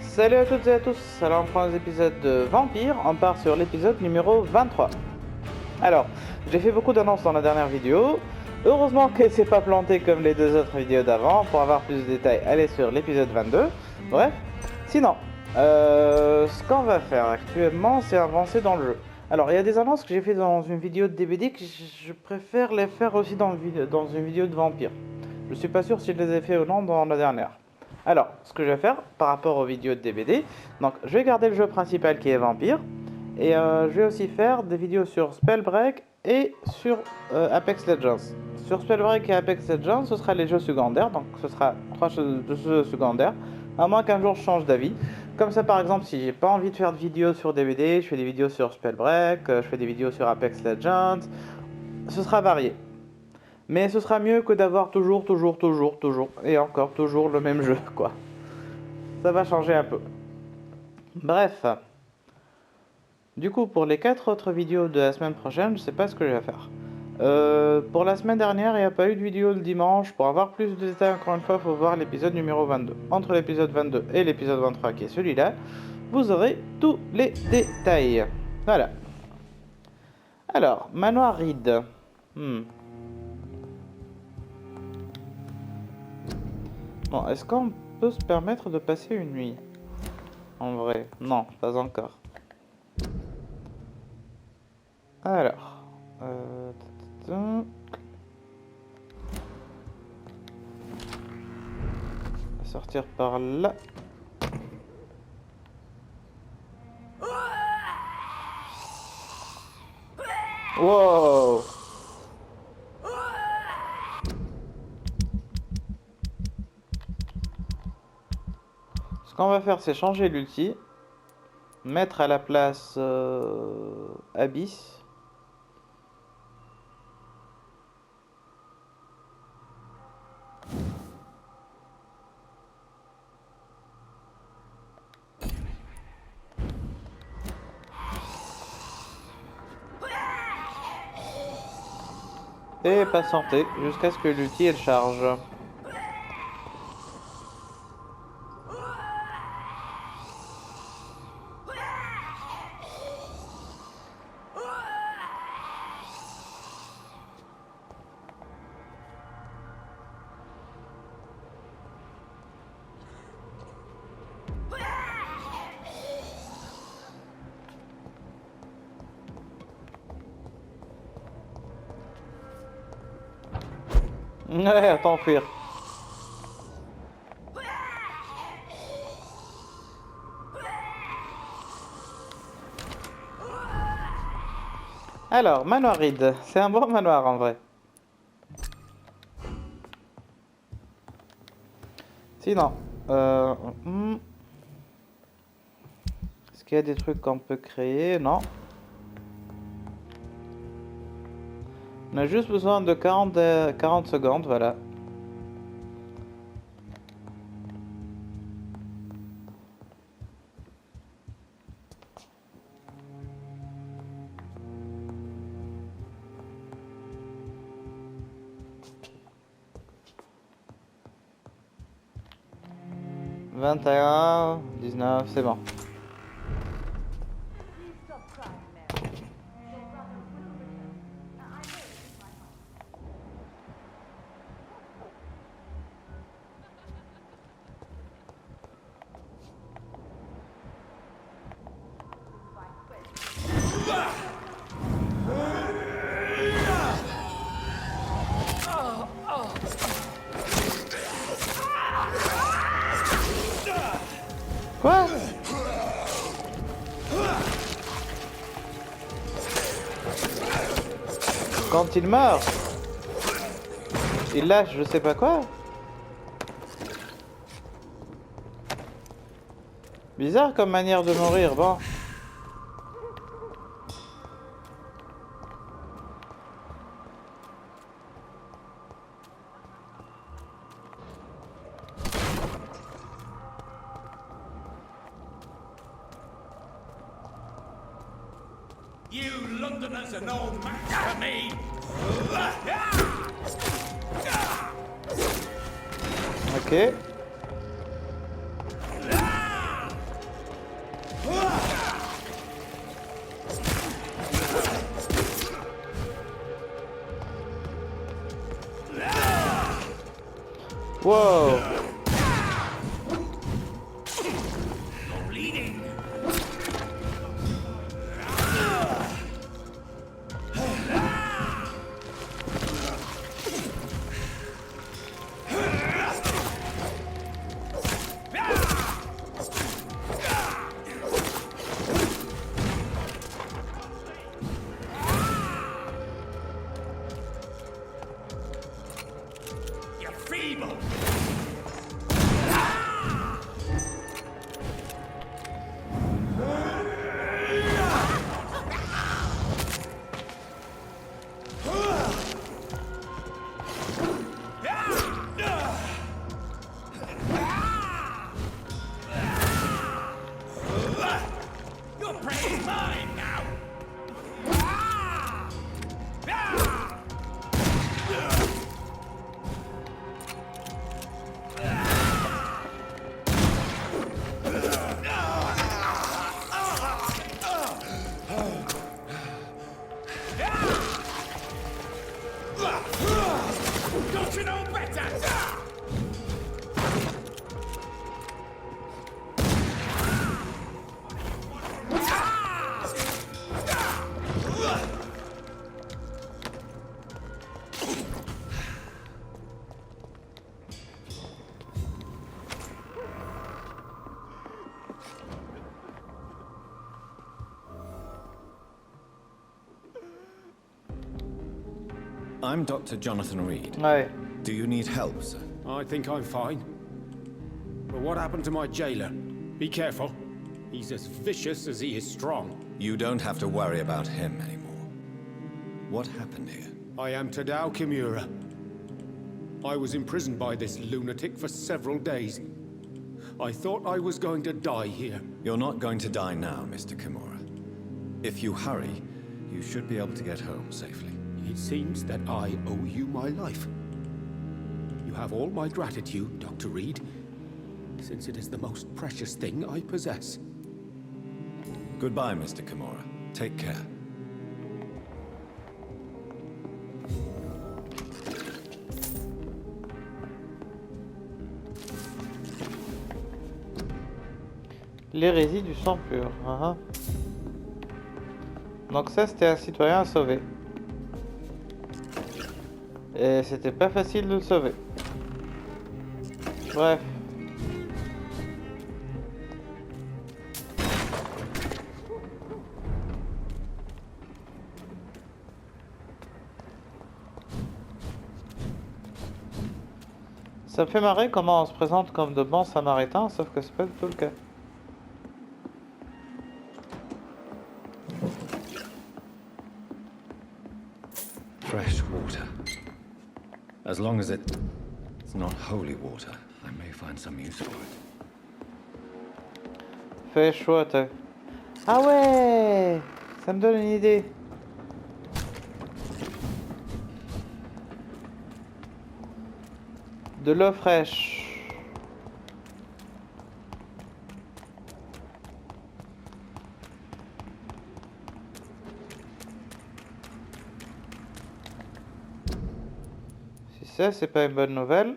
Salut à toutes et à tous, alors on prend les épisodes de Vampyr, on part sur l'épisode numéro 23. Alors, j'ai fait beaucoup d'annonces dans la dernière vidéo, heureusement qu'elle s'est pas plantée comme les deux autres vidéos d'avant. Pour avoir plus de détails, allez sur l'épisode 22. Bref, sinon, ce qu'on va faire actuellement, c'est avancer dans le jeu. Alors, il y a des annonces que j'ai fait dans une vidéo de DBD que je préfère les faire aussi dans une vidéo de Vampyr. Je suis pas sûr si je les ai fait ou non dans la dernière. Alors, ce que je vais faire par rapport aux vidéos de DBD, donc je vais garder le jeu principal qui est Vampyr, et je vais aussi faire des vidéos sur Spellbreak et sur Apex Legends. Sur Spellbreak et Apex Legends, ce sera les jeux secondaires, donc ce sera 3 jeux secondaires, à moins qu'un jour je change d'avis. Comme ça, par exemple, si j'ai pas envie de faire de vidéos sur DBD, je fais des vidéos sur Spellbreak, je fais des vidéos sur Apex Legends, ce sera varié. Mais ce sera mieux que d'avoir toujours, et encore toujours le même jeu, quoi. Ça va changer un peu. Bref. Du coup, pour les 4 autres vidéos de la semaine prochaine, je sais pas ce que je vais faire. Pour la semaine dernière, il n'y a pas eu de vidéo le dimanche. Pour avoir plus de détails, encore une fois, il faut voir l'épisode numéro 22. Entre l'épisode 22 et l'épisode 23, qui est celui-là, vous aurez tous les détails. Voilà. Alors, Manoir Reed. Bon, est-ce qu'on peut se permettre de passer une nuit? En vrai, non, pas encore. Alors, sortir par là. Wow! Ce qu'on va faire, c'est changer l'ulti, mettre à la place Abyss. Et patienter jusqu'à ce que l'ulti elle charge. Ouais, attends, fuir. Alors, Manoir Reed, c'est un bon manoir en vrai. Sinon, est-ce qu'il y a des trucs qu'on peut créer? Non. On a juste besoin de 40 secondes, voilà. « 21, 19, c'est bon. » Quoi? Quand il meurt, il lâche je sais pas quoi. Bizarre comme manière de mourir, bon. You Londoners are no match for me! Ok. Wow. Bleeding. You're feeble. Your prey is mine now. Don't you know better? I'm Dr. Jonathan Reed. Ouais. Do you need help, sir? I think I'm fine. But what happened to my jailer? Be careful. He's as vicious as he is strong. You don't have to worry about him anymore. What happened here? I am Tadao Kimura. I was imprisoned by this lunatic for several days. I thought I was going to die here. You're not going to die now, Mr. Kimura. If you hurry, you should be able to get home safely. It seems that I owe you my life. You have all my gratitude, Dr. Reed, since it is the most precious thing I possess. Goodbye, Mr. Kimura. Take care. L'hérésie du sang pur. Donc ça, c'était un citoyen à sauver. Et c'était pas facile de le sauver. Bref. Ça me fait marrer comment on se présente comme de bons samaritains, sauf que c'est pas du tout le cas. Fresh water. As long as it's not holy water, I may find some use for it. Fresh water. Ah ouais, ça me donne une idée. De l'eau fraîche. Si ça, c'est pas une bonne nouvelle.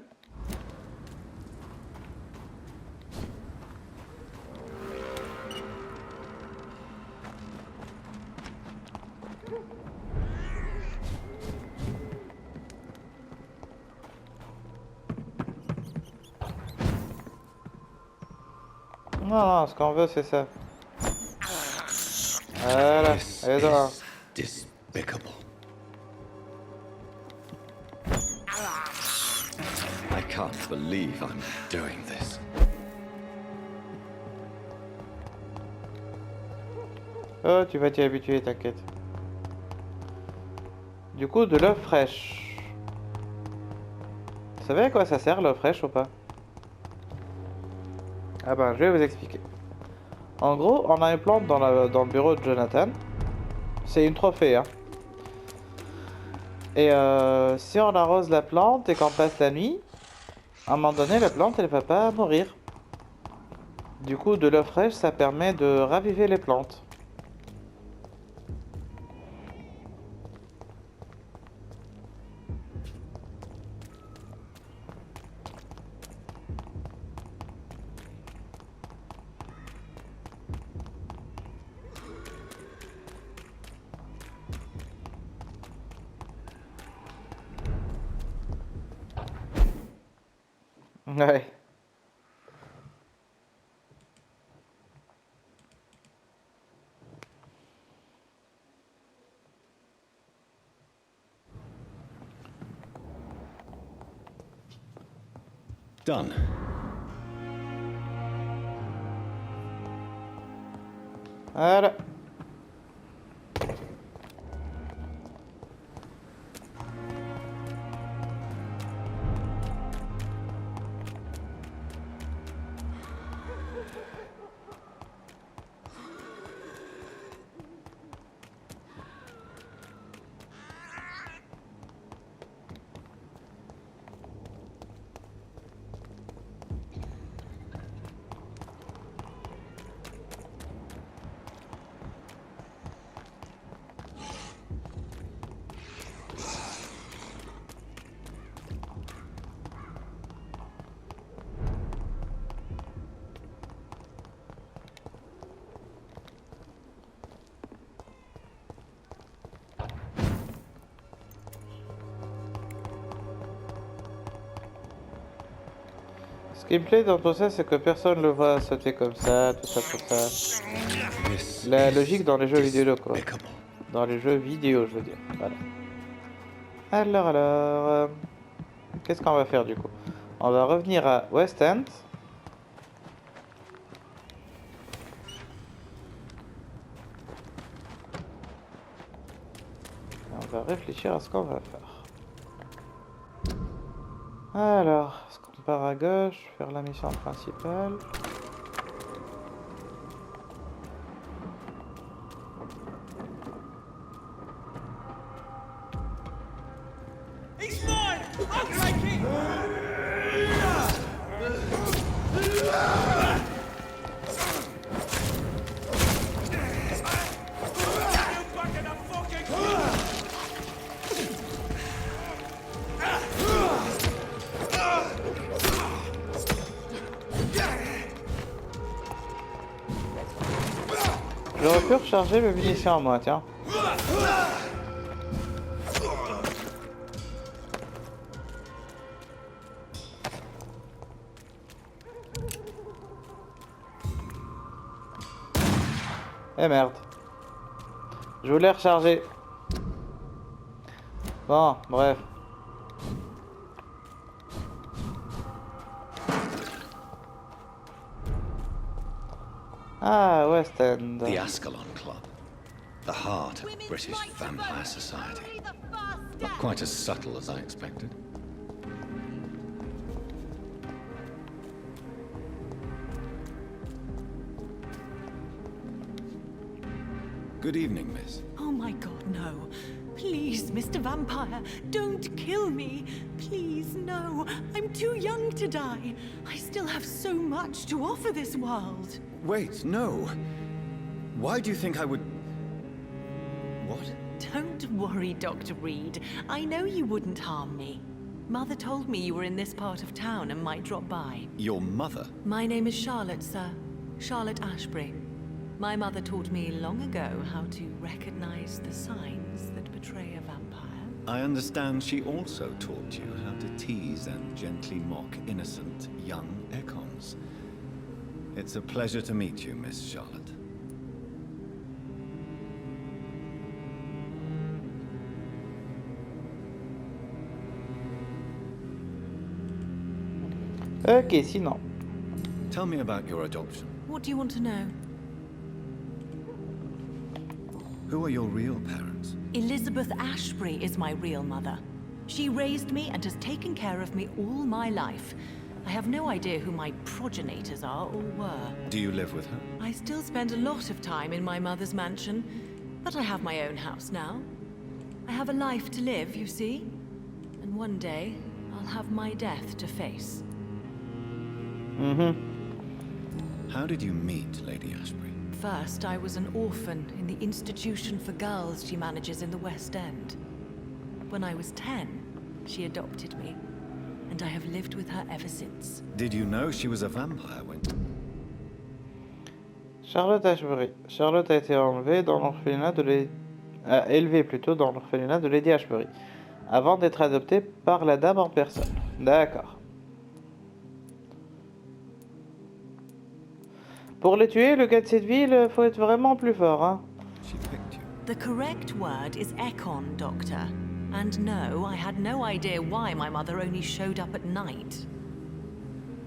Non, ce qu'on veut, c'est ça. Voilà, allez dehors. Despicable. I can't believe I'm doing this. Oh, tu vas t'y habituer, t'inquiète. Du coup, de l'eau fraîche. Vous savez à quoi ça sert, l'eau fraîche ou pas? Ah ben, je vais vous expliquer. En gros, on a une plante dans le bureau de Jonathan. C'est une trophée, hein. Et si on arrose la plante et qu'on passe la nuit, à un moment donné, la plante, elle va pas mourir. Du coup, de l'eau fraîche, ça permet de raviver les plantes. Ouais. Done. Voilà. Ce qui me plaît dans tout ça, c'est que personne le voit sauter comme ça, tout ça, tout ça. La logique dans les jeux vidéo, quoi. Dans les jeux vidéo, je veux dire. Voilà. Alors... qu'est-ce qu'on va faire du coup? On va revenir à West End. On va réfléchir à ce qu'on va faire. Alors, est-ce qu'on part à gauche, faire la mission principale? He's mine! I'll take it! You back in the fucking J'aurais pu recharger le munition à moi, tiens. Eh merde. Je voulais recharger. Bon, bref. Ah, West End. The Ascalon Club. The heart of British vampire society. Not quite as subtle as I expected. Good evening, miss. Oh my god, no. Please, Mr. Vampire, don't kill me. Please, no. I'm too young to die. I still have so much to offer this world. Wait, no. Why do you think I would... What? Don't worry, Dr. Reed. I know you wouldn't harm me. Mother told me you were in this part of town and might drop by. Your mother? My name is Charlotte, sir. Charlotte Ashbury. My mother taught me long ago how to recognize the signs that betray a vampire. I understand she also taught you how to tease and gently mock innocent young Econs. It's a pleasure to meet you, Miss Charlotte. Ok, sinon. Tell me about your adoption. What do you want to know? Who are your real parents? Elizabeth Ashbury is my real mother. She raised me and has taken care of me all my life. I have no idea who my progenitors are or were. Do you live with her? I still spend a lot of time in my mother's mansion, but I have my own house now. I have a life to live, you see? And one day, I'll have my death to face. How did you meet Lady Ashbury? First, I was an orphan in the institution for girls she manages in the West End. When I was 10, she adopted me, and I have lived with her ever since. Did you know she was a vampire when... Charlotte Ashbury. Charlotte a été enlevée dans l'orphelinat de Lady... élevée plutôt dans l'orphelinat de Lady Ashbury, avant d'être adoptée par la dame en personne. D'accord. Pour les tuer, le gars de cette ville, faut être vraiment plus fort, hein. She picked you. The correct word is Econ, Doctor. And no, I had no idea why my mother only showed up at night.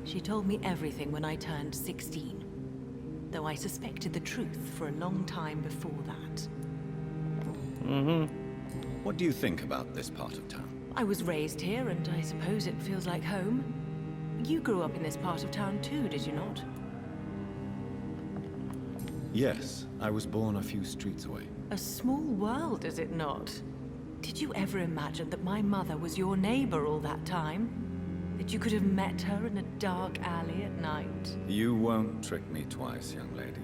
She told me everything when I turned 16, though I suspected the truth for a long time before that. What do you think about this part of town? I was raised here, and I suppose it feels like home. You grew up in this part of town too, did you not? Yes, I was born a few streets away. A small world, is it not? Did you ever imagine that my mother was your neighbor all that time? That you could have met her in a dark alley at night? You won't trick me twice, young lady.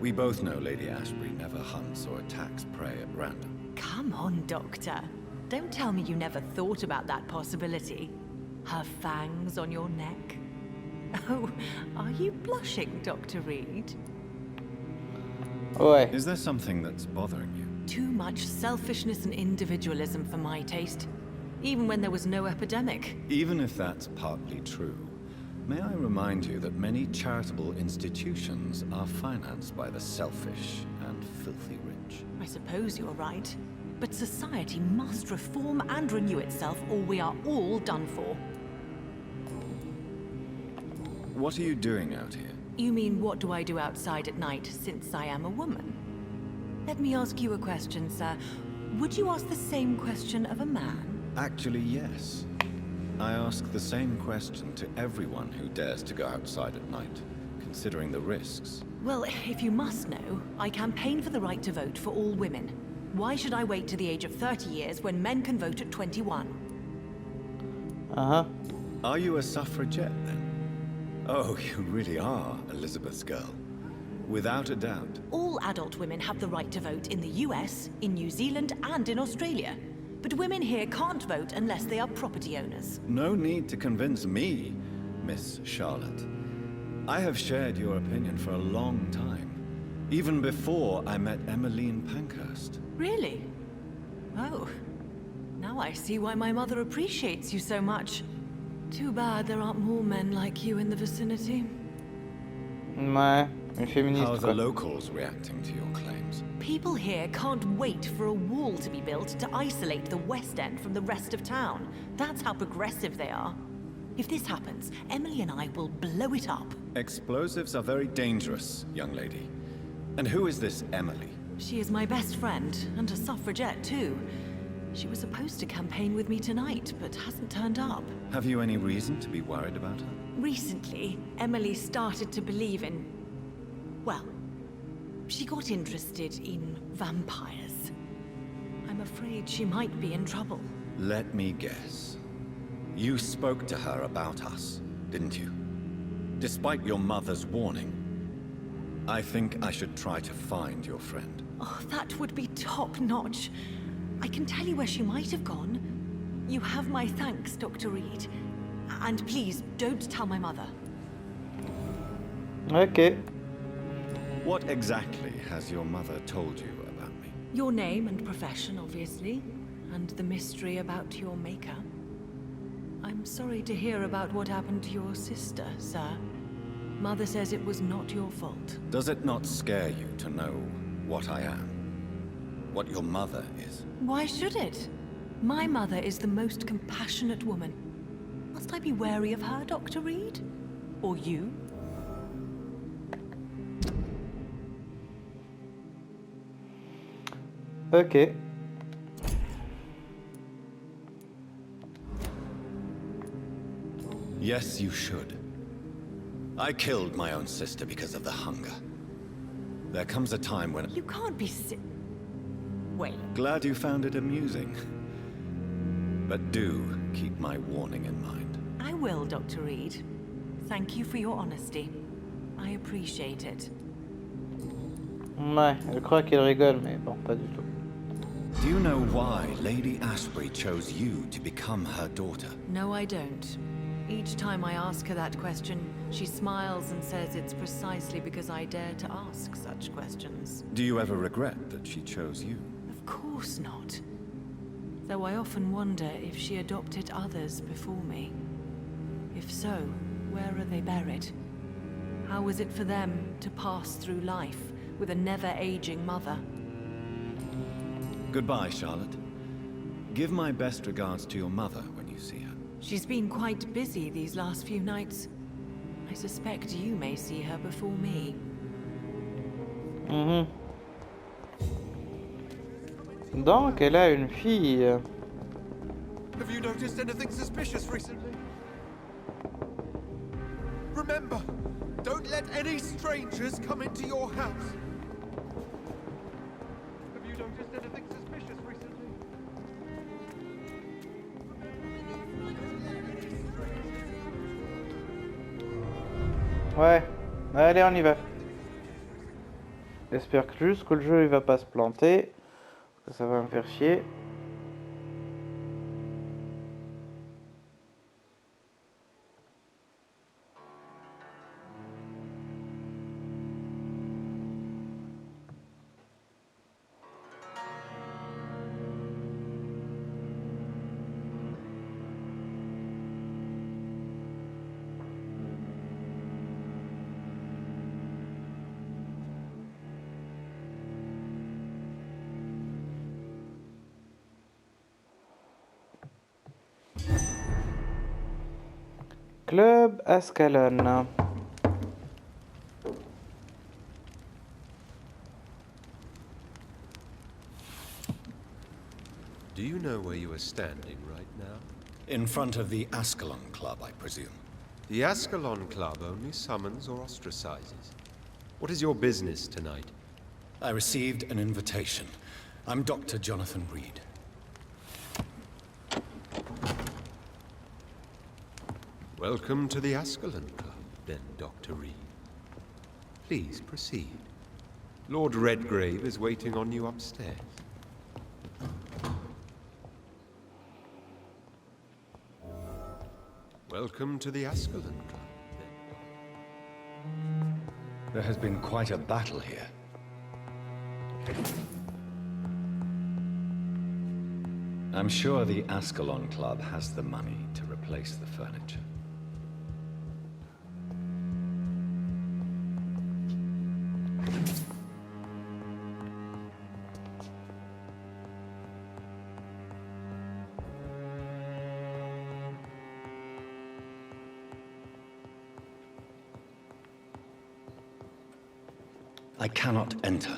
We both know Lady Ashbury never hunts or attacks prey at random. Come on, Doctor. Don't tell me you never thought about that possibility. Her fangs on your neck. Oh, are you blushing, Dr. Reed? Ouais. Is there something that's bothering you? Too much selfishness and individualism for my taste. Even when there was no epidemic. Even if that's partly true, may I remind you that many charitable institutions are financed by the selfish and filthy rich. I suppose you're right. But society must reform and renew itself, or we are all done for. What are you doing out here? You mean, what do I do outside at night, since I am a woman? Let me ask you a question, sir. Would you ask the same question of a man? Actually, yes. I ask the same question to everyone who dares to go outside at night, considering the risks. Well, if you must know, I campaign for the right to vote for all women. Why should I wait to the age of 30 years when men can vote at 21? Uh-huh. Are you a suffragette, then? Oh, you really are Elizabeth's girl. Without a doubt. All adult women have the right to vote in the US, in New Zealand, and in Australia. But women here can't vote unless they are property owners. No need to convince me, Miss Charlotte. I have shared your opinion for a long time. Even before I met Emmeline Pankhurst. Really? Oh. Now I see why my mother appreciates you so much. Too bad there aren't more men like you in the vicinity. Ouais, une féministe, How are the quoi. locals reacting to your claims? People here can't wait for a wall to be built to isolate the West End from the rest of town. That's how progressive they are. If this happens, Emily and I will blow it up. Explosives are very dangerous, young lady. And who is this Emily? She is my best friend, and a suffragette too. She was supposed to campaign with me tonight, but hasn't turned up. Have you any reason to be worried about her? Recently, Emily started to believe in... well, she got interested in vampires. I'm afraid she might be in trouble. Let me guess. You spoke to her about us, didn't you? Despite your mother's warning. I think I should try to find your friend. Oh, that would be top-notch. I can tell you where she might have gone. You have my thanks, Dr. Reed. And please, don't tell my mother. Ok. What exactly has your mother told you about me? Your name and profession, obviously. And the mystery about your maker. I'm sorry to hear about what happened to your sister, sir. Mother says it was not your fault. Does it not scare you to know what I am? What your mother is? Why should it? My mother is the most compassionate woman. Must I be wary of her, Dr. Reed? Or you? Ok. Yes, you should. I killed my own sister because of the hunger. There comes a time when... You can't be Wait. Glad you found it amusing. But do keep my warning in mind. I will, Dr. Reed. Thank you for your honesty. I appreciate it. Ouais, je crois qu'il rigole, mais bon, pas du tout. Do you know why Lady Ashbury chose you to become her daughter? No, I don't. Each time I ask her that question, she smiles and says it's precisely because I dare to ask such questions. Do you ever regret that she chose you? Of course not. Though I often wonder if she adopted others before me. If so, where are they buried? How was it for them to pass through life with a never-aging mother? Goodbye, Charlotte. Give my best regards to your mother when you see her. She's been quite busy these last few nights. I suspect you may see her before me. Donc, elle a une fille. Have you noticed anything suspicious recently? Remember, don't let any strangers come into your house. Have you noticed anything suspicious recently? Ouais, allez, on y va. J'espère que juste que le jeu il va pas se planter. Ça va me faire chier. Club Ascalon. Do you know where you are standing right now? In front of the Ascalon Club, I presume. The Ascalon Club only summons or ostracizes. What is your business tonight? I received an invitation. I'm Dr. Jonathan Reed. Welcome to the Ascalon Club, then, Dr. Reed. Please proceed. Lord Redgrave is waiting on you upstairs. Welcome to the Ascalon Club, then. There has been quite a battle here. I'm sure the Ascalon Club has the money to replace the furniture. I cannot enter.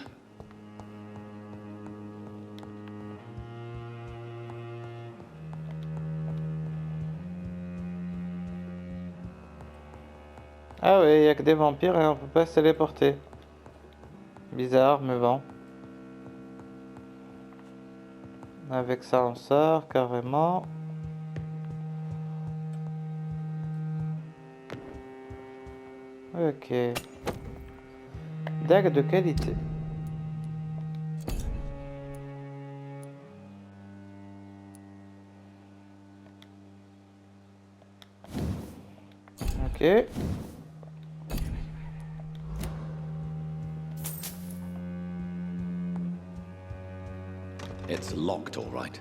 Ah ouais, il n'y a que des vampires et on peut pas se téléporter. Bizarre, mais bon. Avec ça on sort carrément. Ok. Dague de qualité. Ok. It's locked, all right.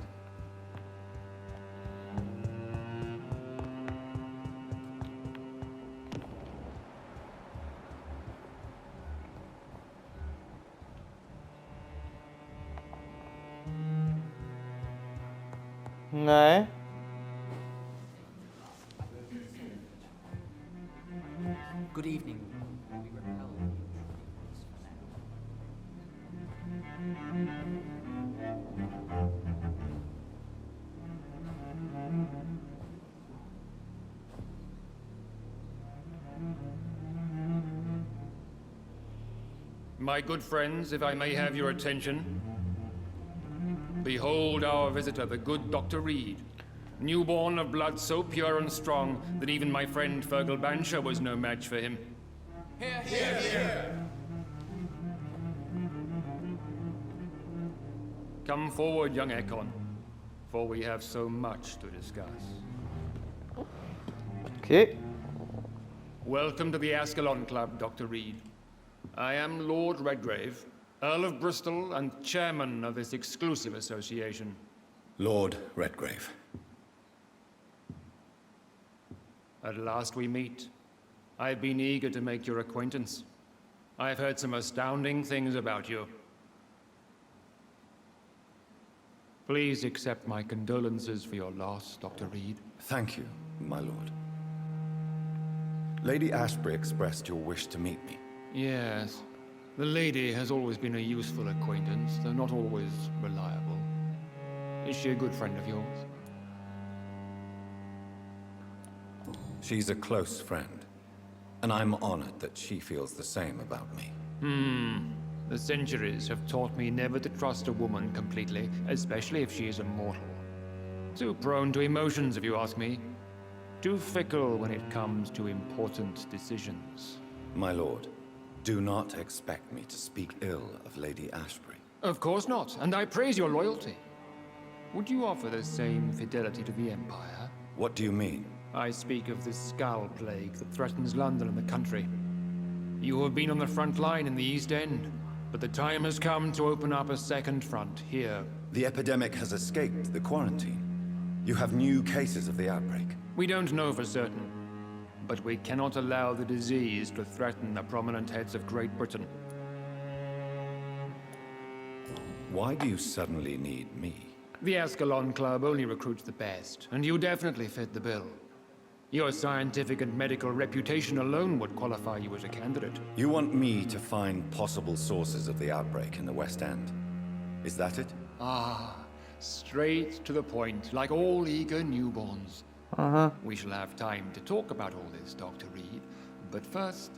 Ouais. Good evening. My good friends, if I may have your attention. Behold our visitor, the good Dr. Reed. Newborn of blood so pure and strong that even my friend Fergal Bansher was no match for him. Here, here, here. Come forward, young Ekon, for we have so much to discuss. Ok. Welcome to the Ascalon Club, Dr. Reed. I am Lord Redgrave, Earl of Bristol and chairman of this exclusive association. Lord Redgrave. At last we meet. I've been eager to make your acquaintance. I've heard some astounding things about you. Please accept my condolences for your loss, Dr. Reed. Thank you, my lord. Lady Ashbury expressed your wish to meet me. Yes. The lady has always been a useful acquaintance, though not always reliable. Is she a good friend of yours? She's a close friend, and I'm honored that she feels the same about me. The centuries have taught me never to trust a woman completely, especially if she is immortal. Too prone to emotions, if you ask me. Too fickle when it comes to important decisions. My lord, do not expect me to speak ill of Lady Ashbury. Of course not, and I praise your loyalty. Would you offer the same fidelity to the Empire? What do you mean? I speak of the Skull Plague that threatens London and the country. You have been on the front line in the East End, but the time has come to open up a second front here. The epidemic has escaped the quarantine. You have new cases of the outbreak. We don't know for certain, but we cannot allow the disease to threaten the prominent heads of Great Britain. Why do you suddenly need me? The Ascalon Club only recruits the best, and you definitely fit the bill. Your scientific and medical reputation alone would qualify you as a candidate. You want me to find possible sources of the outbreak in the West End. Is that it? Ah, straight to the point, like all eager newborns. We shall have time to talk about all this, Dr. Reed. But first,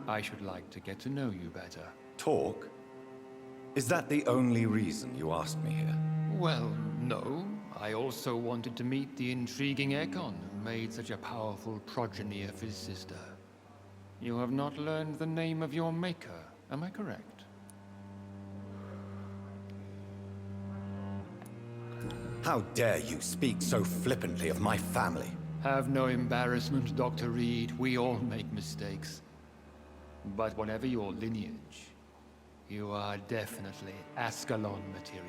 I should like to get to know you better. Talk? Is that the only reason you asked me here? Well, no. I also wanted to meet the intriguing Ekon, who made such a powerful progeny of his sister. You have not learned the name of your maker, am I correct? How dare you speak so flippantly of my family? Have no embarrassment, Dr. Reed. We all make mistakes. But whatever your lineage, you are definitely Ascalon material.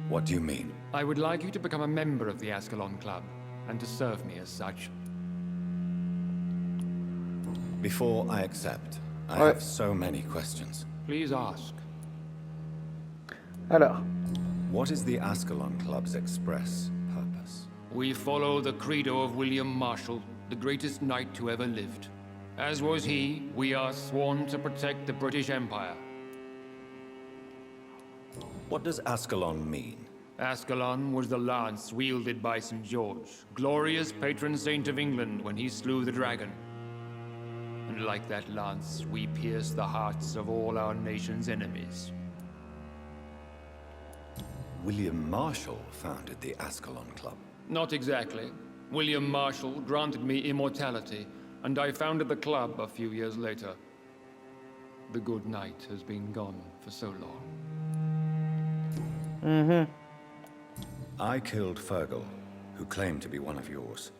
What do you mean? I would like you to become a member of the Ascalon Club, and to serve me as such. Before I accept, I have so many questions. Please ask. Alors, What is the Ascalon Club's express purpose? We follow the credo of William Marshall, the greatest knight who ever lived. As was he, we are sworn to protect the British Empire. What does Ascalon mean? Ascalon was the lance wielded by St. George, glorious patron saint of England when he slew the dragon. And like that lance, we pierce the hearts of all our nation's enemies. William Marshall founded the Ascalon Club. Not exactly. William Marshall granted me immortality, and I founded the club a few years later. The good knight has been gone for so long. I killed Fergal, who claimed to be one of yours,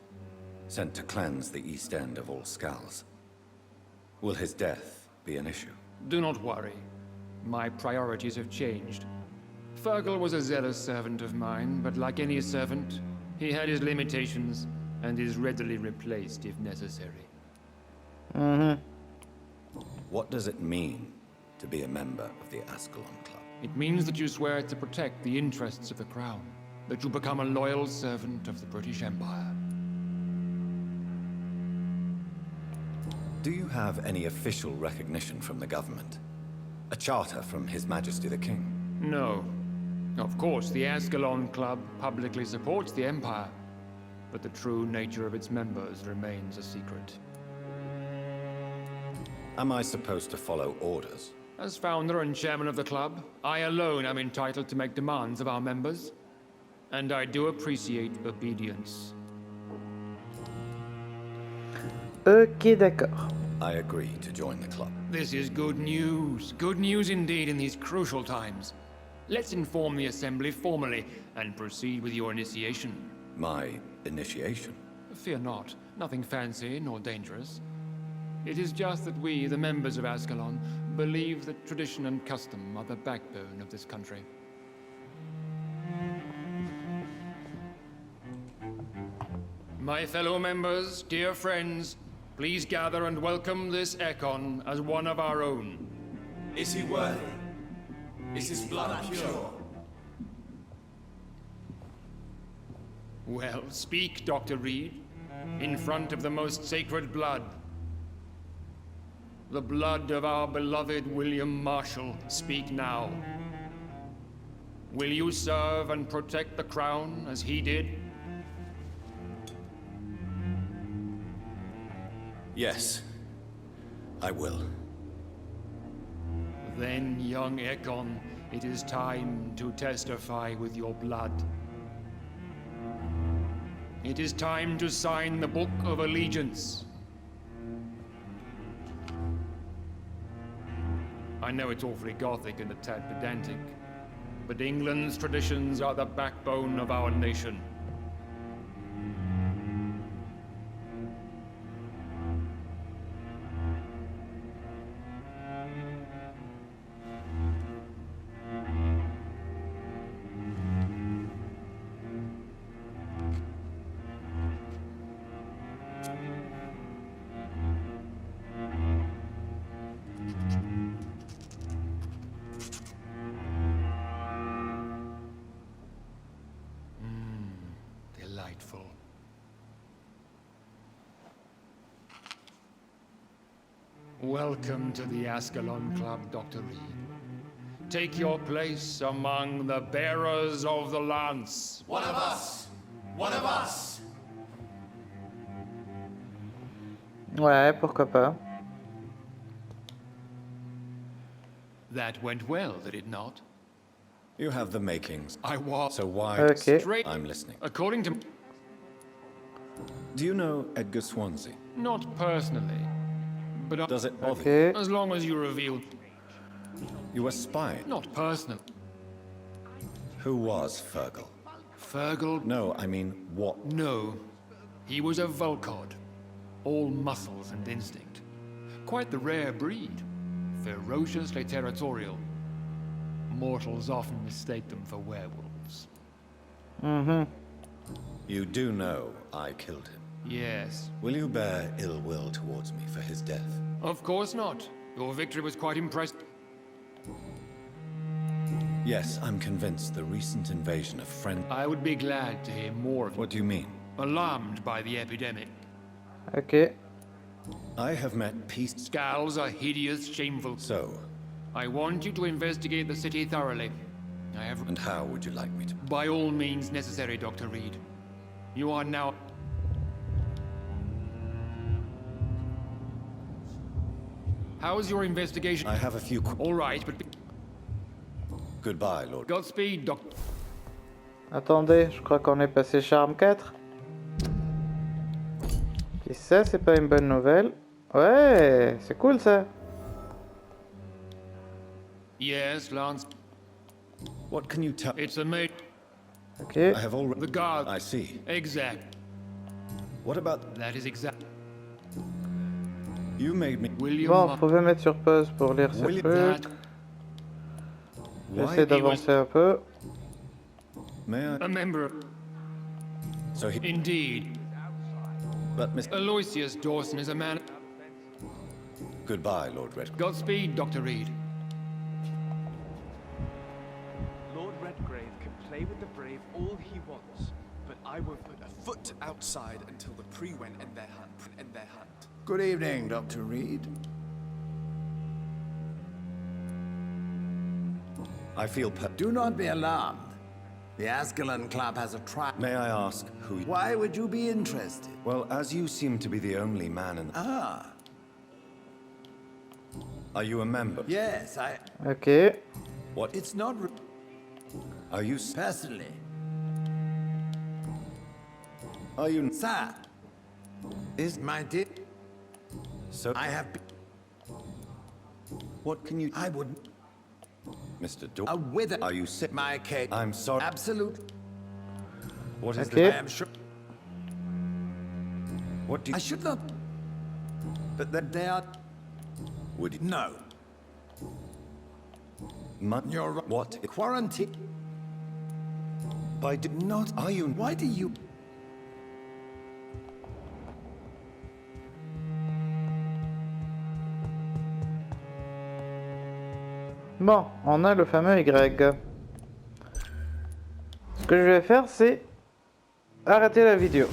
sent to cleanse the East End of all skulls. Will his death be an issue? Do not worry. My priorities have changed. Fergal was a zealous servant of mine, but like any servant, he had his limitations and is readily replaced if necessary. What does it mean to be a member of the Ascalon Club? It means that you swear to protect the interests of the Crown, that you become a loyal servant of the British Empire. Do you have any official recognition from the government? A charter from His Majesty the King? No. Of course, the Ascalon Club publicly supports the Empire, but the true nature of its members remains a secret. Am I supposed to follow orders? As founder and chairman of the club, I alone am entitled to make demands of our members. and I do appreciate obedience. Ok, d'accord. I agree to join the club. This is good news. Good news indeed in these crucial times. Let's inform the Assembly formally and proceed with your initiation. My initiation? Fear not. Nothing fancy nor dangerous. It is just that we, the members of Ascalon, believe that tradition and custom are the backbone of this country. My fellow members, dear friends, please gather and welcome this Ekon as one of our own. Is he worthy? Is his blood pure? Well, speak, Dr. Reed, in front of the most sacred blood. The blood of our beloved William Marshall, speak now. Will you serve and protect the crown as he did? Yes, I will. Then, young Ekon, it is time to testify with your blood. It is time to sign the Book of Allegiance. I know it's awfully gothic and a tad pedantic, but England's traditions are the backbone of our nation. Delightful. Welcome to the Ascalon Club, Dr. Reed. Take your place among the bearers of the lance. One of us! One of us! Ouais, pourquoi pas. That went well, did it not? You have the makings. I was So why? Okay. straight. I'm listening. According to... Do you know Edgar Swansea? Not personally, but Does it bother Ok. as long as you reveal... you? A spy? Not personal. Who was Fergal? Fergal? No, I mean, what? No. He was a Volcod. All muscles and instinct. Quite the rare breed. Ferociously territorial. Mortals often mistake them for werewolves. Mhm. You do know I killed him. Yes. Will you bear ill will towards me for his death? Of course not. Your victory was quite impressive. Yes, I'm convinced the recent invasion of friend... I would be glad to hear more of you. What do you mean? Alarmed by the epidemic. Ok. I have met peace... Scowls are hideous, shameful. So, I want you to investigate the city thoroughly. I have... and how would you like me to... By all means necessary, Dr. Reed. You are now... How's your investigation? I have a few... All right, but... Goodbye, Lord. Godspeed, Doctor... Attendez, je crois qu'on est passé charme 4. Qui sait, c'est pas une bonne nouvelle. Ouais, c'est cool ça. Yes, Lance. What can you tell... It's a mate. Ok. I have already... The guard. I see. Exact. What about... That is exact. You made me... William... Bon, vous pouvez mettre sur pause pour lire ce Will it- truc. Why... J'essaie d'avancer un peu. May I... A member of... So he... Indeed. But Miss... Aloysius Dawson is a man... Goodbye, Lord Red. Godspeed, Dr. Reed. Lord Redgrave can play with the brave all he wants, but I won't put a foot outside until the Pre-Wen end their hunt. Good evening, Dr. Reed. I feel Do not be alarmed. The Ascalon Club has a trial. May I ask who... Why would you be interested? Well, as you seem to be the only man in... Ah, Are you a member? yes, Ok. What? It's not Are you... personally. Are you... Sir, Is... my dear, So... I have... What can you... I wouldn't... Mr. Dor... A wither... Are you sick? My case... I'm sorry. Absolute... What is Okay. I am sure... What do you... I should not... But then... They are... Would you... No. You're right. What? Quarantine... By do... Not... Are you... Why do you... Bon, on a le fameux Y. Ce que je vais faire, c'est arrêter la vidéo.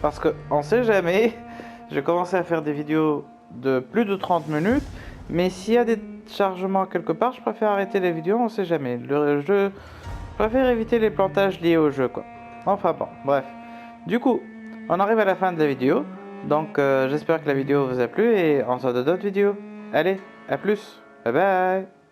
Parce que on sait jamais, j'ai commencé à faire des vidéos de plus de 30 minutes, mais s'il y a des chargements quelque part, je préfère arrêter les vidéos, on sait jamais. Je préfère éviter les plantages liés au jeu, quoi. Enfin bon, bref. Du coup, on arrive à la fin de la vidéo, donc j'espère que la vidéo vous a plu et on se voit dans d'autres vidéos. Allez, à plus, bye bye.